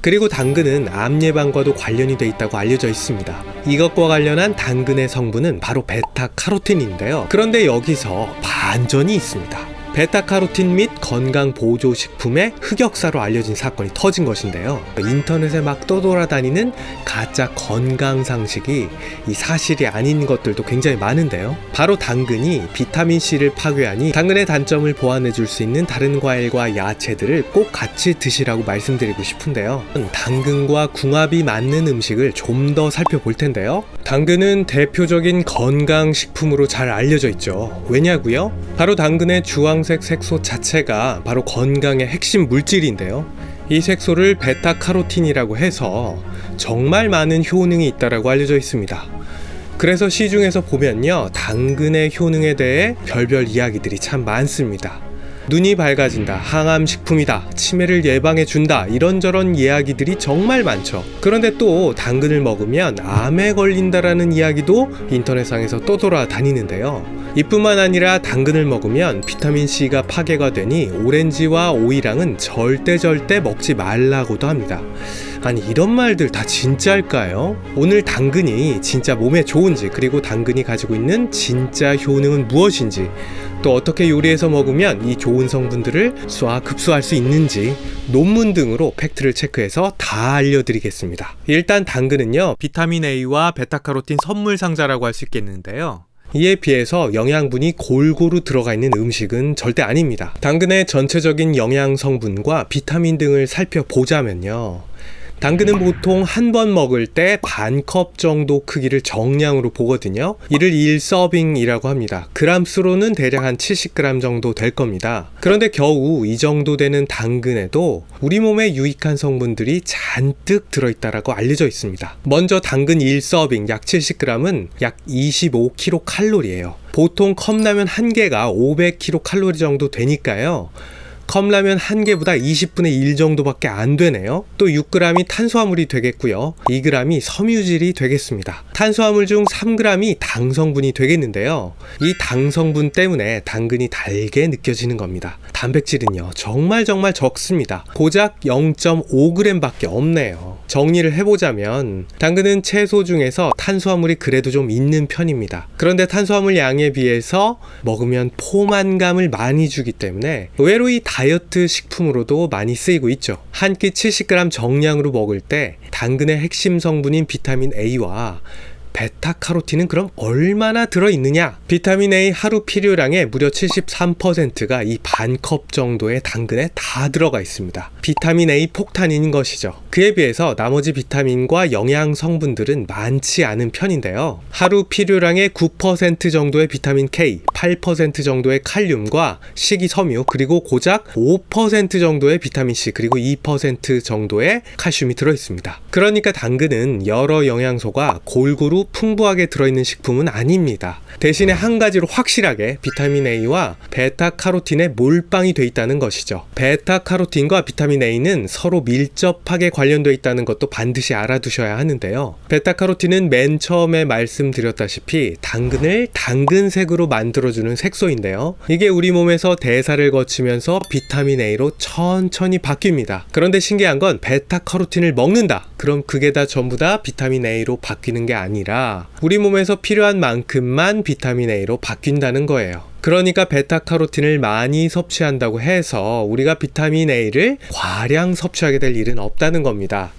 그리고 당근은 암 예방과도 관련이 돼 있다고 알려져 있습니다. 이것과 관련한 당근의 성분은 바로 베타카로틴인데요. 그런데 여기서 반전이 있습니다. 베타카로틴 및 건강보조식품의 흑역사로 알려진 사건이 터진 것인데요. 인터넷에 막 떠돌아다니는 가짜 건강상식이 이 사실이 아닌 것들도 굉장히 많은데요. 바로 당근이 비타민C를 파괴하니 당근의 단점을 보완해 줄 수 있는 다른 과일과 야채들을 꼭 같이 드시라고 말씀드리고 싶은데요. 당근과 궁합이 맞는 음식을 좀 더 살펴볼 텐데요. 당근은 대표적인 건강식품으로 잘 알려져 있죠. 왜냐고요? 바로 당근의 주황색 색소 자체가 바로 건강의 핵심 물질인데요. 이 색소를 베타카로틴이라고 해서 정말 많은 효능이 있다고 알려져 있습니다. 그래서 시중에서 보면요, 당근의 효능에 대해 별별 이야기들이 참 많습니다. 눈이 밝아진다, 항암식품이다, 치매를 예방해준다, 이런저런 이야기들이 정말 많죠. 그런데 또 당근을 먹으면 암에 걸린다라는 이야기도 인터넷상에서 떠돌아다니는데요. 이뿐만 아니라 당근을 먹으면 비타민C가 파괴가 되니 오렌지와 오이랑은 절대 먹지 말라고도 합니다. 아니, 이런 말들 다 진짜일까요? 오늘 당근이 진짜 몸에 좋은지, 그리고 당근이 가지고 있는 진짜 효능은 무엇인지, 또 어떻게 요리해서 먹으면 이 좋은 성분들을 쏴 흡수할 수 있는지 논문 등으로 팩트를 체크해서 다 알려드리겠습니다. 일단 당근은요, 비타민 A와 베타카로틴 선물 상자라고 할 수 있겠는데요. 이에 비해서 영양분이 골고루 들어가 있는 음식은 절대 아닙니다. 당근의 전체적인 영양 성분과 비타민 등을 살펴보자면요, 당근은 보통 한 번 먹을 때 반 컵 정도 크기를 정량으로 보거든요. 이를 1서빙이라고 합니다. 그람수로는 대략 한 70g 정도 될 겁니다. 그런데 겨우 이 정도 되는 당근에도 우리 몸에 유익한 성분들이 잔뜩 들어있다고 알려져 있습니다. 먼저 당근 1서빙 약 70g은 약 25kcal예요. 보통 컵라면 한 개가 500kcal 정도 되니까요. 컵라면 한 개보다 20분의 1 정도밖에 안 되네요. 또 6g이 탄수화물이 되겠고요. 2g이 섬유질이 되겠습니다. 탄수화물 중 3g이 당 성분이 되겠는데요. 이 당 성분 때문에 당근이 달게 느껴지는 겁니다. 단백질은요, 정말 적습니다. 고작 0.5g 밖에 없네요. 정리를 해보자면 당근은 채소 중에서 탄수화물이 그래도 좀 있는 편입니다. 그런데 탄수화물 양에 비해서 먹으면 포만감을 많이 주기 때문에 의외로 이 다이어트 식품으로도 많이 쓰이고 있죠. 한 끼 70g 정량으로 먹을 때 당근의 핵심 성분인 비타민 A와 베타카로틴은 그럼 얼마나 들어있느냐? 비타민 A 하루 필요량의 무려 73%가 이 반컵 정도의 당근에 다 들어가 있습니다. 비타민 A 폭탄인 것이죠. 그에 비해서 나머지 비타민과 영양 성분들은 많지 않은 편인데요. 하루 필요량의 9% 정도의 비타민 K, 8% 정도의 칼륨과 식이섬유, 그리고 고작 5% 정도의 비타민 C, 그리고 2% 정도의 칼슘이 들어있습니다. 그러니까 당근은 여러 영양소가 골고루 풍부하게 들어있는 식품은 아닙니다. 대신에 한 가지로 확실하게 비타민 A와 베타카로틴에 몰빵이 돼 있다는 것이죠. 베타카로틴과 비타민 A는 서로 밀접하게 관련되어 있다는 것도 반드시 알아두셔야 하는데요. 베타카로틴은 맨 처음에 말씀드렸다시피 당근을 당근색으로 만들어주는 색소인데요. 이게 우리 몸에서 대사를 거치면서 비타민 A로 천천히 바뀝니다. 그런데 신기한 건 베타카로틴을 먹는다, 그럼 그게 다 전부 다 비타민 A로 바뀌는 게 아니라 우리 몸에서 필요한 만큼만 비타민 A로 바뀐다는 거예요. 그러니까 베타카로틴을 많이 섭취한다고 해서 우리가 비타민 A를 과량 섭취하게 될 일은 없다는 겁니다.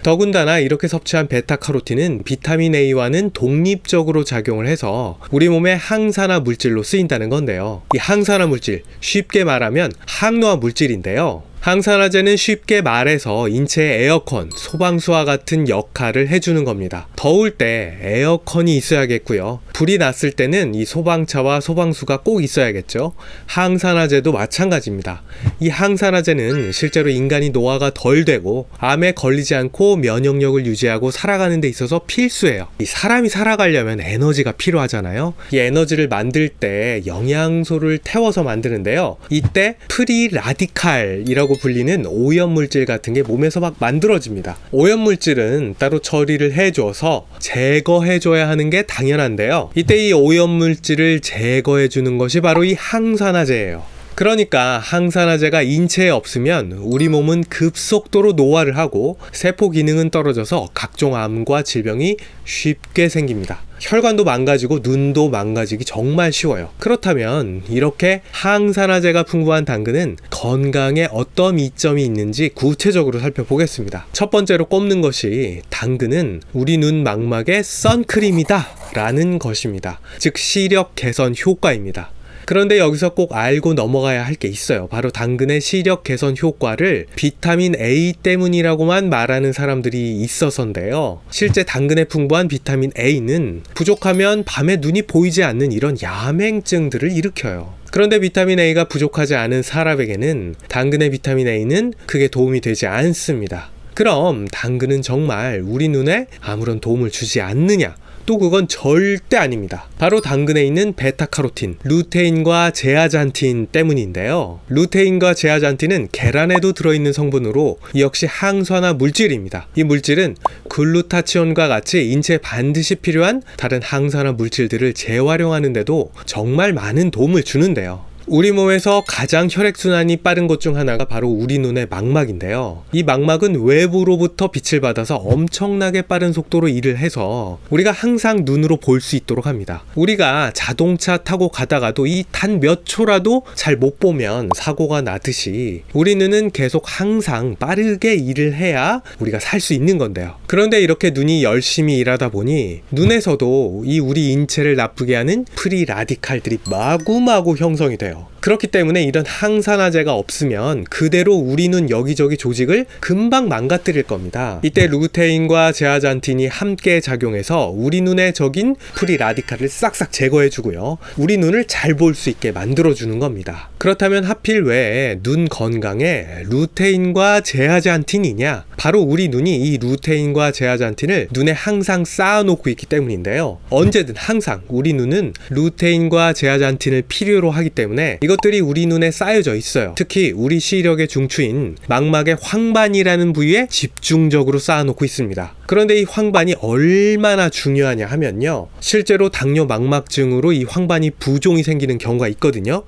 더군다나 이렇게 섭취한 베타카로틴은 비타민 A와는 독립적으로 작용을 해서 우리 몸의 항산화 물질로 쓰인다는 건데요. 이 항산화 물질, 쉽게 말하면 항노화 물질인데요. 항산화제는 쉽게 말해서 인체의 에어컨, 소방수와 같은 역할을 해주는 겁니다. 더울 때 에어컨이 있어야겠고요. 불이 났을 때는 이 소방차와 소방수가 꼭 있어야겠죠. 항산화제도 마찬가지입니다. 이 항산화제는 실제로 인간이 노화가 덜 되고 암에 걸리지 않고 면역력을 유지하고 살아가는 데 있어서 필수예요. 이 사람이 살아가려면 에너지가 필요하잖아요. 이 에너지를 만들 때 영양소를 태워서 만드는데요. 이때 프리 라디칼이라고 불리는 오염물질 같은 게 몸에서 막 만들어집니다. 오염물질은 따로 처리를 해줘서 제거해줘야 하는 게 당연한데요. 이때 이 오염물질을 제거해주는 것이 바로 이 항산화제예요. 그러니까 항산화제가 인체에 없으면 우리 몸은 급속도로 노화를 하고 세포 기능은 떨어져서 각종 암과 질병이 쉽게 생깁니다. 혈관도 망가지고 눈도 망가지기 정말 쉬워요. 그렇다면 이렇게 항산화제가 풍부한 당근은 건강에 어떤 이점이 있는지 구체적으로 살펴보겠습니다. 첫 번째로 꼽는 것이 당근은 우리 눈 망막의 선크림이다 라는 것입니다. 즉 시력 개선 효과입니다. 그런데 여기서 꼭 알고 넘어가야 할 게 있어요. 바로 당근의 시력 개선 효과를 비타민 A 때문이라고만 말하는 사람들이 있어서인데요. 실제 당근에 풍부한 비타민 A는 부족하면 밤에 눈이 보이지 않는 이런 야맹증들을 일으켜요. 그런데 비타민 A가 부족하지 않은 사람에게는 당근의 비타민 A는 크게 도움이 되지 않습니다. 그럼 당근은 정말 우리 눈에 아무런 도움을 주지 않느냐? 또 그건 절대 아닙니다. 바로 당근에 있는 베타카로틴, 루테인과 제아잔틴 때문인데요. 루테인과 제아잔틴은 계란에도 들어있는 성분으로 역시 항산화 물질입니다. 이 물질은 글루타치온과 같이 인체에 반드시 필요한 다른 항산화 물질들을 재활용하는 데도 정말 많은 도움을 주는데요. 우리 몸에서 가장 혈액순환이 빠른 곳 중 하나가 바로 우리 눈의 망막인데요. 이 망막은 외부로부터 빛을 받아서 엄청나게 빠른 속도로 일을 해서 우리가 항상 눈으로 볼 수 있도록 합니다. 우리가 자동차 타고 가다가도 이 단 몇 초라도 잘 못 보면 사고가 나듯이 우리 눈은 계속 항상 빠르게 일을 해야 우리가 살 수 있는 건데요. 그런데 이렇게 눈이 열심히 일하다 보니 눈에서도 이 우리 인체를 나쁘게 하는 프리 라디칼들이 마구마구 형성이 돼요. 그렇기 때문에 이런 항산화제가 없으면 그대로 우리 눈 여기저기 조직을 금방 망가뜨릴 겁니다. 이때 루테인과 제아잔틴이 함께 작용해서 우리 눈에 적인 프리 라디칼을 싹싹 제거해주고요. 우리 눈을 잘 볼 수 있게 만들어주는 겁니다. 그렇다면 하필 왜 눈 건강에 루테인과 제아잔틴이냐? 바로 우리 눈이 이 루테인과 제아잔틴을 눈에 항상 쌓아놓고 있기 때문인데요. 언제든 항상 우리 눈은 루테인과 제아잔틴을 필요로 하기 때문에 이것들이 우리 눈에 쌓여져 있어요. 특히 우리 시력의 중추인 망막의 황반이라는 부위에 집중적으로 쌓아놓고 있습니다. 그런데 이 황반이 얼마나 중요하냐 하면요. 실제로 당뇨 망막증으로 이 황반이 부종이 생기는 경우가 있거든요.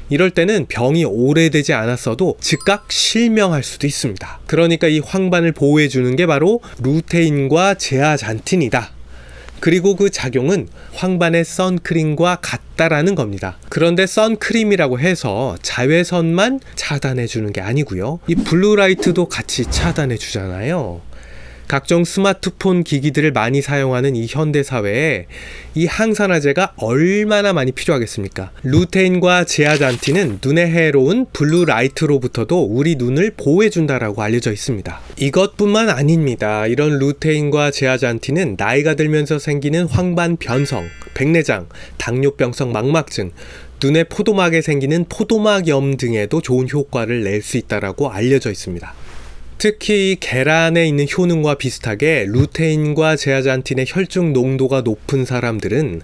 이럴 때는 병이 오래되지 않았어도 즉각 실명할 수도 있습니다. 그러니까 이 황반을 보호해주는 게 바로 루테인과 제아잔틴이다. 그리고 그 작용은 황반의 선크림과 같다라는 겁니다. 그런데 선크림이라고 해서 자외선만 차단해주는 게 아니고요. 이 블루라이트도 같이 차단해주잖아요. 각종 스마트폰 기기들을 많이 사용하는 이 현대사회에 이 항산화제가 얼마나 많이 필요하겠습니까? 루테인과 제아잔틴은 눈에 해로운 블루라이트로부터도 우리 눈을 보호해준다라고 알려져 있습니다. 이것뿐만 아닙니다. 이런 루테인과 제아잔틴은 나이가 들면서 생기는 황반 변성, 백내장, 당뇨병성 망막증, 눈의 포도막에 생기는 포도막염 등에도 좋은 효과를 낼 수 있다라고 알려져 있습니다. 특히 계란에 있는 효능과 비슷하게 루테인과 제아잔틴의 혈중 농도가 높은 사람들은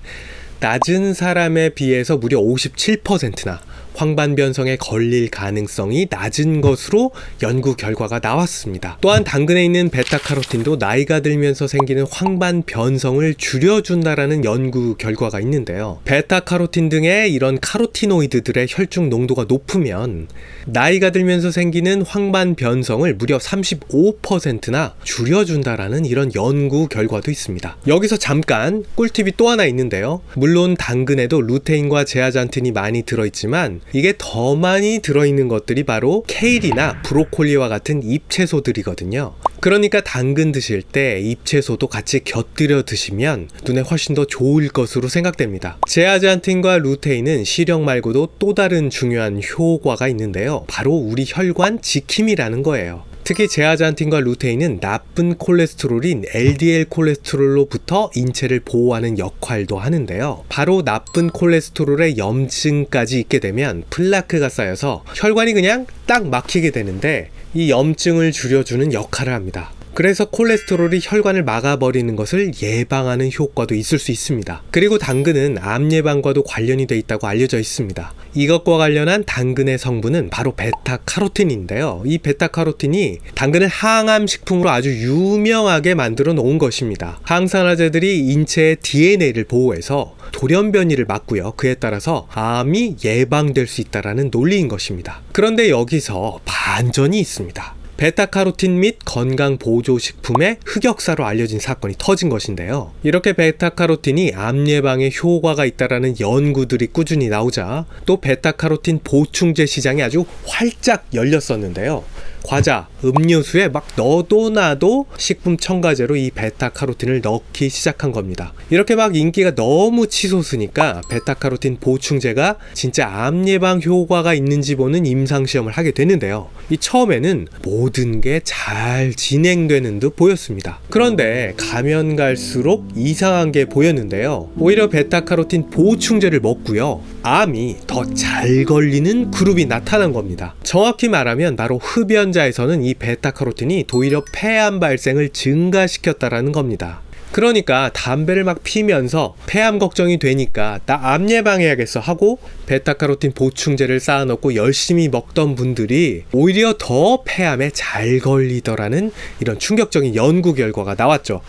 낮은 사람에 비해서 무려 57%나 황반 변성에 걸릴 가능성이 낮은 것으로 연구 결과가 나왔습니다. 또한 당근에 있는 베타카로틴도 나이가 들면서 생기는 황반 변성을 줄여준다라는 연구 결과가 있는데요. 베타카로틴 등의 이런 카로티노이드들의 혈중 농도가 높으면 나이가 들면서 생기는 황반 변성을 무려 35%나 줄여준다라는 이런 연구 결과도 있습니다. 여기서 잠깐 꿀팁이 또 하나 있는데요. 물론 당근에도 루테인과 제아잔틴이 많이 들어있지만 이게 더 많이 들어있는 것들이 바로 케일이나 브로콜리와 같은 잎채소들이거든요. 그러니까 당근 드실 때 잎채소도 같이 곁들여 드시면 눈에 훨씬 더 좋을 것으로 생각됩니다. 제아잔틴과 루테인은 시력 말고도 또 다른 중요한 효과가 있는데요. 바로 우리 혈관 지킴이라는 거예요. 특히 제아잔틴과 루테인은 나쁜 콜레스테롤인 LDL 콜레스테롤로부터 인체를 보호하는 역할도 하는데요. 바로 나쁜 콜레스테롤의 염증까지 있게 되면 플라크가 쌓여서 혈관이 그냥 딱 막히게 되는데 이 염증을 줄여주는 역할을 합니다. 그래서 콜레스테롤이 혈관을 막아버리는 것을 예방하는 효과도 있을 수 있습니다. 그리고 당근은 암 예방과도 관련이 돼 있다고 알려져 있습니다. 이것과 관련한 당근의 성분은 바로 베타카로틴인데요. 이 베타카로틴이 당근을 항암 식품으로 아주 유명하게 만들어 놓은 것입니다. 항산화제들이 인체의 DNA를 보호해서 돌연변이를 막고요. 그에 따라서 암이 예방될 수 있다는 논리인 것입니다. 그런데 여기서 반전이 있습니다. 베타카로틴 및 건강보조식품의 흑역사로 알려진 사건이 터진 것인데요. 이렇게 베타카로틴이 암 예방에 효과가 있다는 연구들이 꾸준히 나오자 또 베타카로틴 보충제 시장이 아주 활짝 열렸었는데요. 과자, 음료수에 막 넣어도 나도 식품 첨가제로 이 베타카로틴을 넣기 시작한 겁니다. 이렇게 막 인기가 너무 치솟으니까 베타카로틴 보충제가 진짜 암 예방 효과가 있는지 보는 임상시험을 하게 되는데요. 이 처음에는 모든 게 잘 진행되는 듯 보였습니다. 그런데 가면 갈수록 이상한 게 보였는데요. 오히려 베타카로틴 보충제를 먹고요. 암이 더 잘 걸리는 그룹이 나타난 겁니다. 정확히 말하면 바로 흡연자에서는 이 베타카로틴이 도리어 폐암 발생을 증가시켰다라는 겁니다. 그러니까 담배를 막 피면서 폐암 걱정이 되니까 나 암 예방해야겠어 하고 베타카로틴 보충제를 쌓아놓고 열심히 먹던 분들이 오히려 더 폐암에 잘 걸리더라는 이런 충격적인 연구 결과가 나왔죠.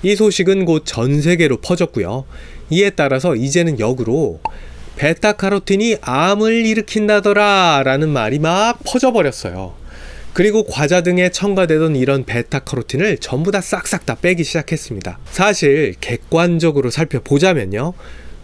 이 소식은 곧 전 세계로 퍼졌고요. 이에 따라서 이제는 역으로 베타카로틴이 암을 일으킨다더라 라는 말이 막 퍼져버렸어요. 그리고 과자 등에 첨가되던 이런 베타카로틴을 전부 다 싹싹 다 빼기 시작했습니다. 사실 객관적으로 살펴보자면요,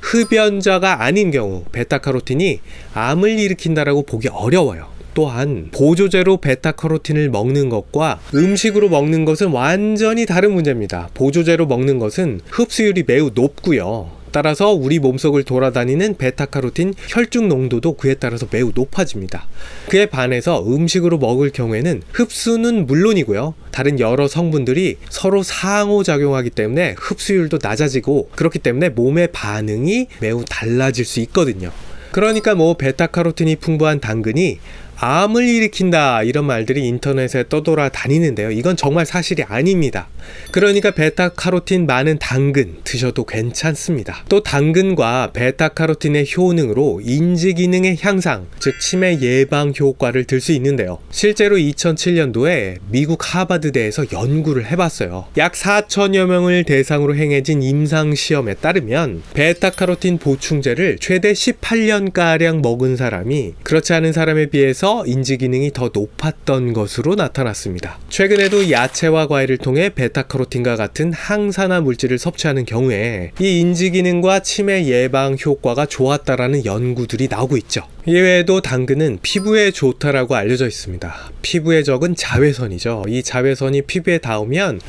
흡연자가 아닌 경우 베타카로틴이 암을 일으킨다라고 보기 어려워요. 또한 보조제로 베타카로틴을 먹는 것과 음식으로 먹는 것은 완전히 다른 문제입니다. 보조제로 먹는 것은 흡수율이 매우 높고요. 따라서 우리 몸속을 돌아다니는 베타카로틴 혈중 농도도 그에 따라서 매우 높아집니다. 그에 반해서 음식으로 먹을 경우에는 흡수는 물론이고요. 다른 여러 성분들이 서로 상호작용하기 때문에 흡수율도 낮아지고 그렇기 때문에 몸의 반응이 매우 달라질 수 있거든요. 그러니까 베타카로틴이 풍부한 당근이 암을 일으킨다 이런 말들이 인터넷에 떠돌아다니는데요. 이건 정말 사실이 아닙니다. 그러니까 베타카로틴 많은 당근 드셔도 괜찮습니다. 또 당근과 베타카로틴의 효능으로 인지 기능의 향상, 즉 치매 예방 효과를 들 수 있는데요. 실제로 2007년도에 미국 하버드대에서 연구를 해봤어요. 약 4천여 명을 대상으로 행해진 임상시험에 따르면 베타카로틴 보충제를 최대 18년가량 먹은 사람이 그렇지 않은 사람에 비해서 인지 기능이 더 높았던 것으로 나타났습니다. 최근에도 야채와 과일을 통해 베타카로틴과 같은 항산화 물질을 섭취하는 경우에 이 인지 기능과 치매 예방 효과가 좋았다라는 연구들이 나오고 있죠. 이외에도 당근은 피부에 좋다라고 알려져 있습니다. 피부의 적은 자외선이죠. 이 자외선이 피부에 닿으면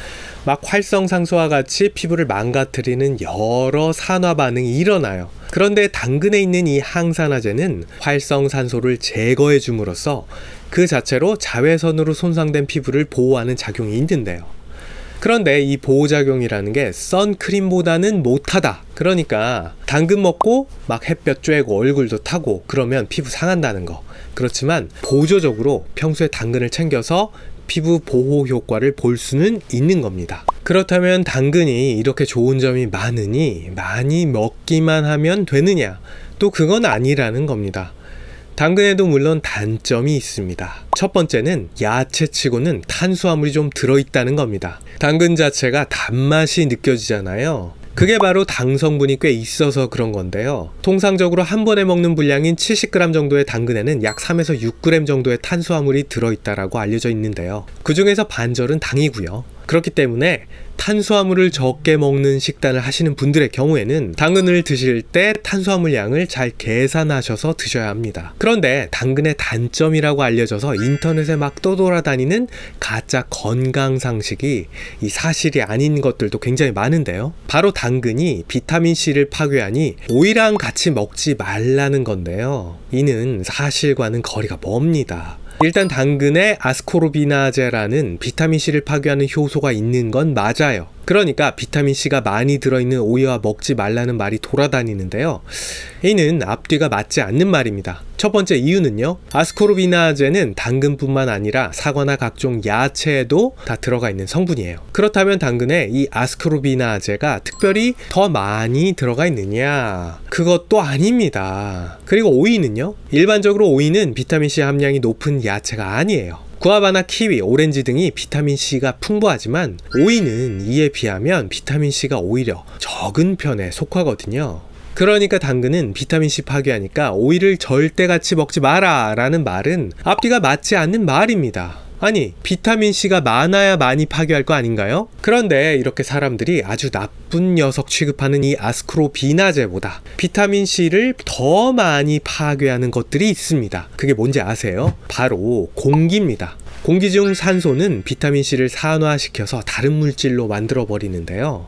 막 활성산소와 같이 피부를 망가뜨리는 여러 산화 반응이 일어나요. 그런데 당근에 있는 이 항산화제는 활성산소를 제거해 줌으로써 그 자체로 자외선으로 손상된 피부를 보호하는 작용이 있는데요. 그런데 이 보호작용이라는 게 선크림보다는 못하다. 그러니까 당근 먹고 막 햇볕 쬐고 얼굴도 타고 그러면 피부 상한다는 거. 그렇지만 보조적으로 평소에 당근을 챙겨서 피부 보호 효과를 볼 수는 있는 겁니다. 그렇다면 당근이 이렇게 좋은 점이 많으니 많이 먹기만 하면 되느냐? 또 그건 아니라는 겁니다. 당근에도 물론 단점이 있습니다. 첫 번째는 야채치고는 탄수화물이 좀 들어있다는 겁니다. 당근 자체가 단맛이 느껴지잖아요. 그게 바로 당 성분이 꽤 있어서 그런 건데요. 통상적으로 한 번에 먹는 분량인 70g 정도의 당근에는 약 3에서 6g 정도의 탄수화물이 들어있다라고 알려져 있는데요. 그 중에서 반절은 당이고요. 그렇기 때문에 탄수화물을 적게 먹는 식단을 하시는 분들의 경우에는 당근을 드실 때 탄수화물 양을 잘 계산하셔서 드셔야 합니다. 그런데 당근의 단점이라고 알려져서 인터넷에 막 떠돌아다니는 가짜 건강 상식이 이 사실이 아닌 것들도 굉장히 많은데요. 바로 당근이 비타민C를 파괴하니 오이랑 같이 먹지 말라는 건데요. 이는 사실과는 거리가 멉니다. 일단 당근에 아스코르비나제라는 비타민C를 파괴하는 효소가 있는 건 맞아요. 그러니까 비타민C가 많이 들어있는 오이와 먹지 말라는 말이 돌아다니는데요. 이는 앞뒤가 맞지 않는 말입니다. 첫 번째 이유는요, 아스코르비나제는 당근뿐만 아니라 사과나 각종 야채에도 다 들어가 있는 성분이에요. 그렇다면 당근에 이 아스코르비나제가 특별히 더 많이 들어가 있느냐? 그것도 아닙니다. 그리고 오이는요, 일반적으로 오이는 비타민C 함량이 높은 야채가 아니에요. 구아바나 키위, 오렌지 등이 비타민C가 풍부하지만 오이는 이에 비하면 비타민C가 오히려 적은 편에 속하거든요. 그러니까 당근은 비타민C 파괴하니까 오이를 절대같이 먹지 마라 라는 말은 앞뒤가 맞지 않는 말입니다. 아니, 비타민C가 많아야 많이 파괴할 거 아닌가요? 그런데 이렇게 사람들이 아주 나쁜 녀석 취급하는 이 아스코르비나제보다 비타민C를 더 많이 파괴하는 것들이 있습니다. 그게 뭔지 아세요? 바로 공기입니다. 공기 중 산소는 비타민C를 산화시켜서 다른 물질로 만들어 버리는데요.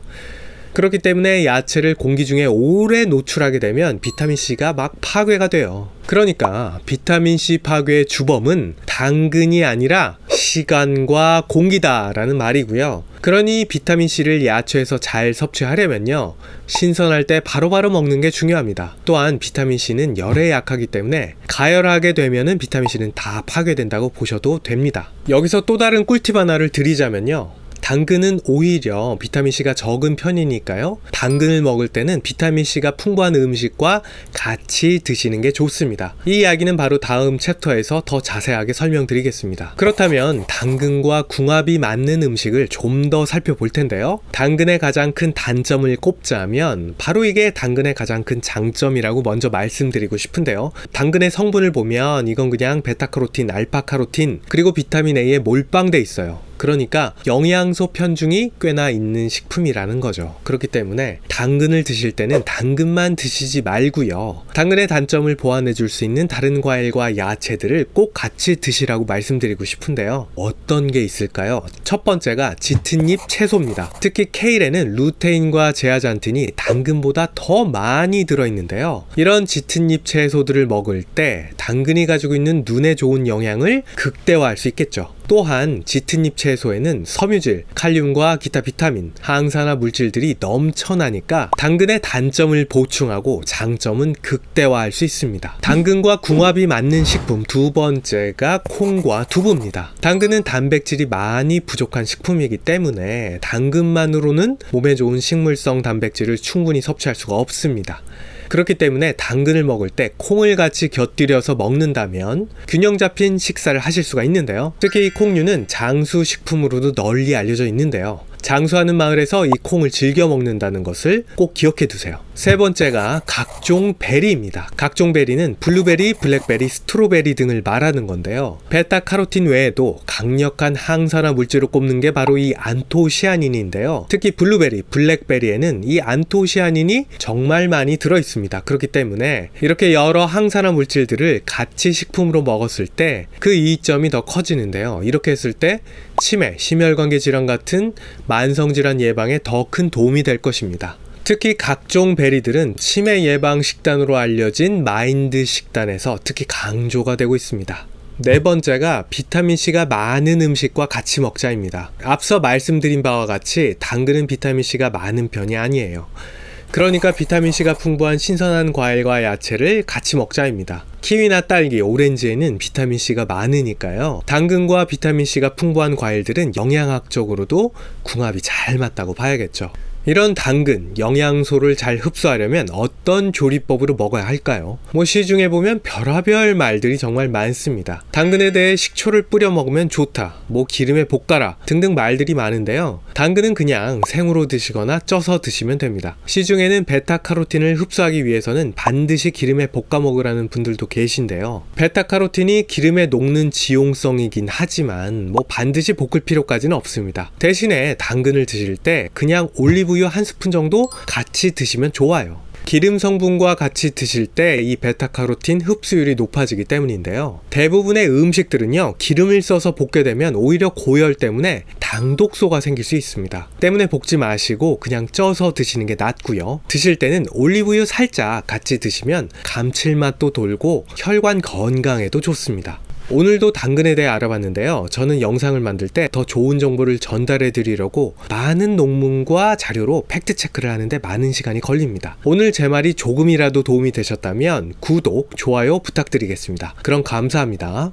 그렇기 때문에 야채를 공기 중에 오래 노출하게 되면 비타민C가 막 파괴가 돼요. 그러니까 비타민C 파괴의 주범은 당근이 아니라 시간과 공기다라는 말이고요. 그러니 비타민C를 야채에서 잘 섭취하려면요, 신선할 때 바로바로 먹는 게 중요합니다. 또한 비타민C는 열에 약하기 때문에 가열하게 되면은 비타민C는 다 파괴된다고 보셔도 됩니다. 여기서 또 다른 꿀팁 하나를 드리자면요, 당근은 오히려 비타민C가 적은 편이니까요, 당근을 먹을 때는 비타민C가 풍부한 음식과 같이 드시는 게 좋습니다. 이 이야기는 바로 다음 챕터에서 더 자세하게 설명드리겠습니다. 그렇다면 당근과 궁합이 맞는 음식을 좀 더 살펴볼 텐데요, 당근의 가장 큰 단점을 꼽자면 바로 이게 당근의 가장 큰 장점이라고 먼저 말씀드리고 싶은데요, 당근의 성분을 보면 이건 그냥 베타카로틴, 알파카로틴, 그리고 비타민 A에 몰빵돼 있어요. 그러니까 영양소 편중이 꽤나 있는 식품이라는 거죠. 그렇기 때문에 당근을 드실 때는 당근만 드시지 말고요, 당근의 단점을 보완해 줄 수 있는 다른 과일과 야채들을 꼭 같이 드시라고 말씀드리고 싶은데요, 어떤 게 있을까요? 첫 번째가 짙은잎 채소입니다. 특히 케일에는 루테인과 제아잔틴이 당근보다 더 많이 들어있는데요, 이런 짙은잎 채소들을 먹을 때 당근이 가지고 있는 눈에 좋은 영향을 극대화할 수 있겠죠. 또한 짙은잎 채소에는 섬유질, 칼륨과 기타 비타민, 항산화 물질들이 넘쳐나니까 당근의 단점을 보충하고 장점은 극대화할 수 있습니다. 당근과 궁합이 맞는 식품 두 번째가 콩과 두부입니다. 당근은 단백질이 많이 부족한 식품이기 때문에 당근만으로는 몸에 좋은 식물성 단백질을 충분히 섭취할 수가 없습니다. 그렇기 때문에 당근을 먹을 때 콩을 같이 곁들여서 먹는다면 균형 잡힌 식사를 하실 수가 있는데요, 특히 이 콩류는 장수식품으로도 널리 알려져 있는데요, 장수하는 마을에서 이 콩을 즐겨 먹는다는 것을 꼭 기억해 두세요. 세 번째가 각종 베리입니다. 각종 베리는 블루베리, 블랙베리, 스트로베리 등을 말하는 건데요, 베타카로틴 외에도 강력한 항산화 물질을 꼽는 게 바로 이 안토시아닌인데요, 특히 블루베리, 블랙베리에는 이 안토시아닌이 정말 많이 들어있습니다. 그렇기 때문에 이렇게 여러 항산화 물질들을 같이 식품으로 먹었을 때 그 이점이 더 커지는데요, 이렇게 했을 때 치매, 심혈관계 질환 같은 만성질환 예방에 더 큰 도움이 될 것입니다. 특히 각종 베리들은 치매 예방 식단으로 알려진 마인드 식단에서 특히 강조가 되고 있습니다. 네 번째가 비타민C가 많은 음식과 같이 먹자입니다. 앞서 말씀드린 바와 같이 당근은 비타민C가 많은 편이 아니에요. 그러니까 비타민C가 풍부한 신선한 과일과 야채를 같이 먹자입니다. 키위나 딸기, 오렌지에는 비타민C가 많으니까요, 당근과 비타민C가 풍부한 과일들은 영양학적으로도 궁합이 잘 맞다고 봐야겠죠. 이런 당근, 영양소를 잘 흡수하려면 어떤 조리법으로 먹어야 할까요? 시중에 보면 별의별 말들이 정말 많습니다. 당근에 대해 식초를 뿌려 먹으면 좋다, 기름에 볶아라 등등 말들이 많은데요, 당근은 그냥 생으로 드시거나 쪄서 드시면 됩니다. 시중에는 베타카로틴을 흡수하기 위해서는 반드시 기름에 볶아 먹으라는 분들도 계신데요, 베타카로틴이 기름에 녹는 지용성이긴 하지만 반드시 볶을 필요까지는 없습니다. 대신에 당근을 드실 때 그냥 올리브유 한 스푼 정도 같이 드시면 좋아요. 기름 성분과 같이 드실 때 이 베타카로틴 흡수율이 높아지기 때문인데요, 대부분의 음식들은요, 기름을 써서 볶게 되면 오히려 고열 때문에 당독소가 생길 수 있습니다. 때문에 볶지 마시고 그냥 쪄서 드시는 게 낫고요, 드실 때는 올리브유 살짝 같이 드시면 감칠맛도 돌고 혈관 건강에도 좋습니다. 오늘도 당근에 대해 알아봤는데요. 저는 영상을 만들 때 더 좋은 정보를 전달해 드리려고 많은 논문과 자료로 팩트 체크를 하는데 많은 시간이 걸립니다. 오늘 제 말이 조금이라도 도움이 되셨다면 구독, 좋아요 부탁드리겠습니다. 그럼 감사합니다.